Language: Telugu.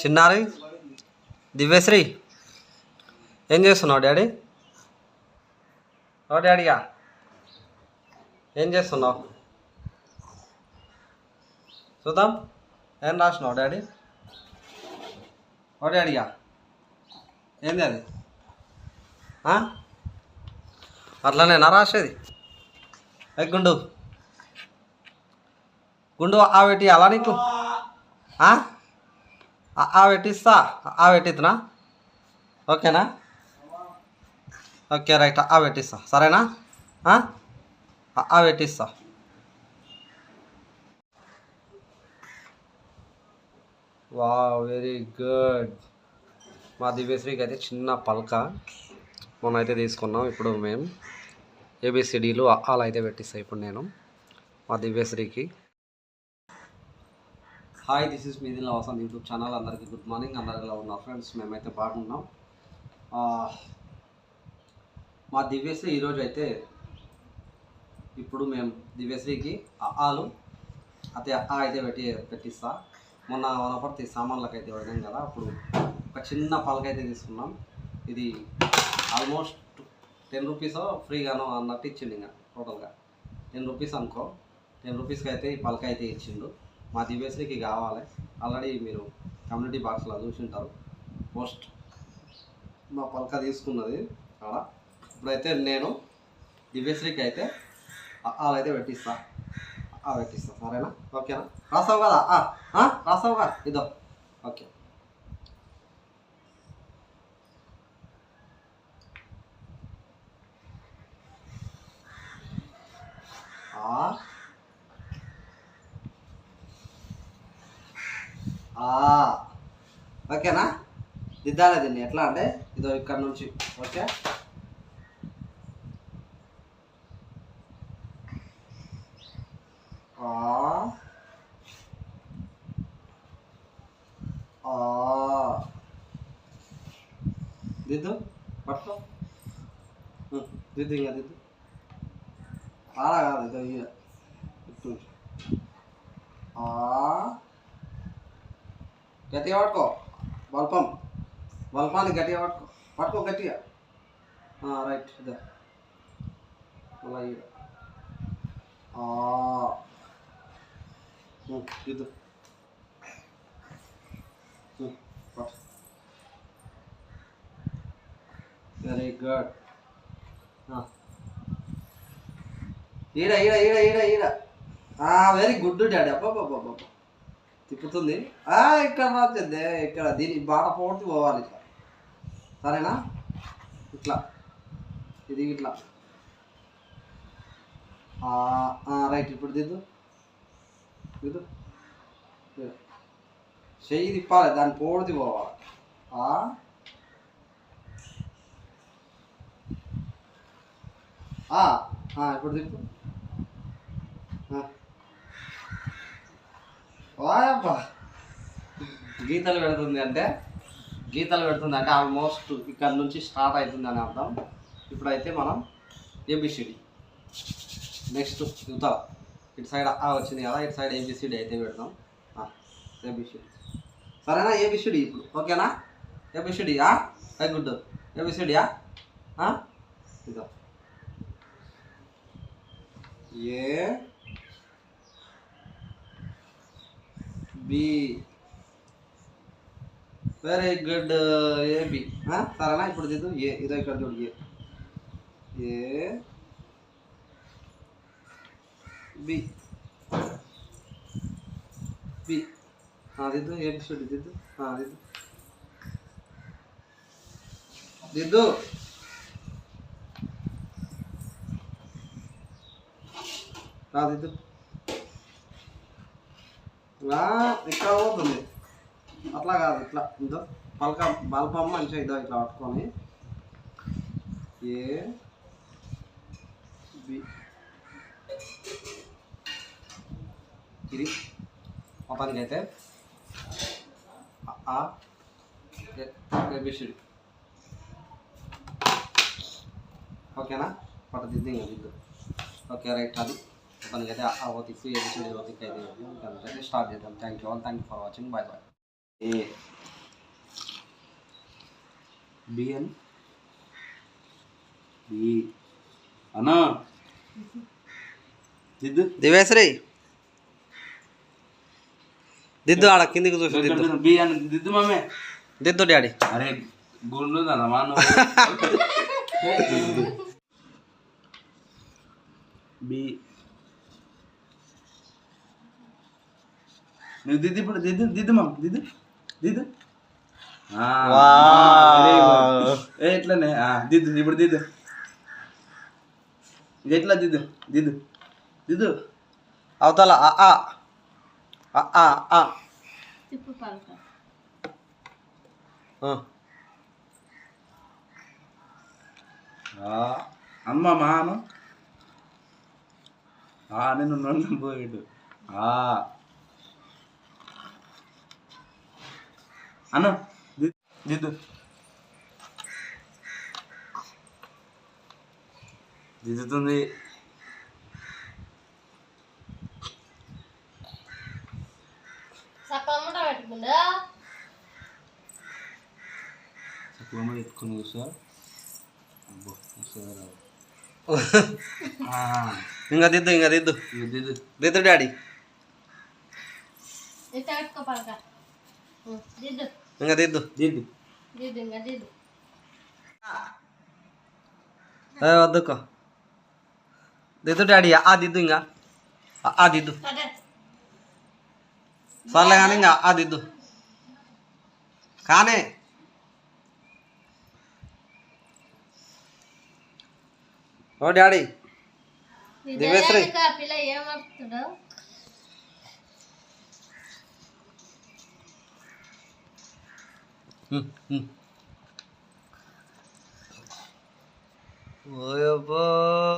చిన్నారి దివ్యశ్రీ ఏం చేస్తున్నావు డాడీ? ఓ డాడీగా ఏం చేస్తున్నావు? చూద్దాం ఏం రాసినావు డాడీ? ఓ డాడీగా ఏంది అది? అట్లనేనా రాసేది? గుండు గుండు ఆ పెట్టి అలా నీకు ఆ పెట్టిస్తా, ఆ పెట్టిద్దునా? ఓకేనా? ఓకే రైట్, ఆ పెట్టిస్తా సరేనా? ఆ పెట్టిస్తా. వా వెరీ గుడ్. మా దివ్యశ్రీకి అయితే చిన్న పలక మొన్నైతే తీసుకున్నాం. ఇప్పుడు మేము ఏబిసిడీలు అలా అయితే పెట్టిస్తాయి ఇప్పుడు నేను మా దివ్యశ్రీకి. Hi, this is Mithin Vasanth YouTube channel. అందరికీ గుడ్ మార్నింగ్. అందరు ఎలా ఉన్నారు ఫ్రెండ్స్? మేమైతే బాగున్నాం. మా దివ్యశ్రీ ఈరోజు అయితే ఇప్పుడు మేము దివ్యశ్రీకి ఆలు అయితే అయితే పెట్టిస్తా. మొన్న వనపర్తి సామాన్లకు అయితే వెళ్ళాం కదా, అప్పుడు ఒక చిన్న పలకైతే తీసుకున్నాం. ఇది ఆల్మోస్ట్ 10 రూపీస్ ఫ్రీగానో అన్నట్టు ఇచ్చిండు. ఇంకా టోటల్గా 10 రూపీస్ అనుకో. 10 రూపీస్కి అయితే ఈ పలక అయితే ఇచ్చిండు. మా దివ్యశ్రీకి కావాలి. ఆల్రెడీ మీరు కమ్యూనిటీ బాక్స్లో చూసింటారు పోస్ట్. మా పలక తీసుకున్నది అక్కడ. ఇప్పుడైతే నేను దివ్యశ్రీకి అయితే అయితే పెట్టిస్తా సరేనా? ఓకేనా? రాసావు కదా? రాసావు కదా? ఇదో ఓకే. ఓకేనా? దిద్దాలే దీన్ని. ఎట్లా అంటే ఇదో ఇక్కడ నుంచి ఓకే. దిద్దు పట్టుకో. దిద్దు ఇంకా దిద్దు. అలా కాదు, ఇదో ఇటు గట్టిగా పట్టుకో. బల్పాన్ని గట్టిగా పట్టుకో గట్టిగా. రైట్. ఇదో అలా దిద్దు. Very good. ఈడ ఈడ ఈడ ఈడ ఈడ వెరీ గుడ్ డాడీ. అబ్బాబ్బాబ్బా తిప్పుతుంది. ఇక్కడ రాచ్చిందే, ఇక్కడ దీని బాట పోటీ పోవాలి ఇట్లా. సరేనా? ఇట్లా ఇది ఇట్లా రైట్. ఇప్పుడు దిద్దు చెయ్యి తిప్పాలి, దాన్ని పోటీ పోవాలి. ఇప్పుడు తిప్పు. వాయబ్బా గీతలు పెడుతుంది అంటే ఆల్మోస్ట్ ఇక్కడ నుంచి స్టార్ట్ అవుతుంది అని అర్థం. ఇప్పుడైతే మనం ఏబిసిడి నెక్స్ట్ యువతల ఇటు సైడ్ వచ్చింది కదా, ఇటు సైడ్ ఏబిసిడి అయితే పెడతాం. ఏబిసిడి సరేనా? ఏబిసిడి ఇప్పుడు ఓకేనా? A B C D good. ఏబిసిడియా ఇదో A B. Very good. AB సరేనా? ఇప్పుడు దిద్దు. ఇదో ఇక్కడ చూడు. ఏ బి దిద్దు. ఏబిసిడి దిద్దు. దిద్దు దిద్దు. ఇక్కడ పోతుంది. అట్లా కాదు, ఇట్లా ఇదో బల్పమ్మ మంచిగా ఇదో ఇట్లా పట్టుకొని ఏ బి. ఇది మొత్తానికి అయితే ఏబిసిడి ఓకేనా? పట్ట దిద్దు ఇంకా దిద్దు. Okay right. అది మొత్తానికి అయితే ఏబిసిడి అయితే స్టార్ట్ చేద్దాం. Thank you all. Thank you for watching. Bye bye. B అని బి అన్నా దిద్దు దివేశ్రీ దిద్దు ఆడ కిందికి చూసి దిద్దు. బి అని దిద్దు మామే. దిద్దు డాడీ. అరే గుండు మా బి నువ్వు దిద్దు ఇప్పుడు దిద్దు దిద్దు మామ దిద్దు దిద్దు ఎట్లనే దిద్దు ఇప్పుడు దిద్దు ఇది ఎట్లా దిద్దు దిద్దు దిద్దు అవతల అమ్మ మాను నేను నన్ను పోయాడు అన్న దిద్దు దిద్దుతుంది. ఎత్తుకుని కూర్చో. ఇంకా దిద్దు దిద్దు దిద్దు దిద్దు డాడీ. ఇంకా దిద్దు దిద్దు వద్దుకో దిద్దు డాడీ. దిద్దు ఇంకా దిద్దు సర్లే కానీ ఇంకా దిద్దు కానీ ఓ డాడీ. దివేశ్రీ ఓయబ్బో.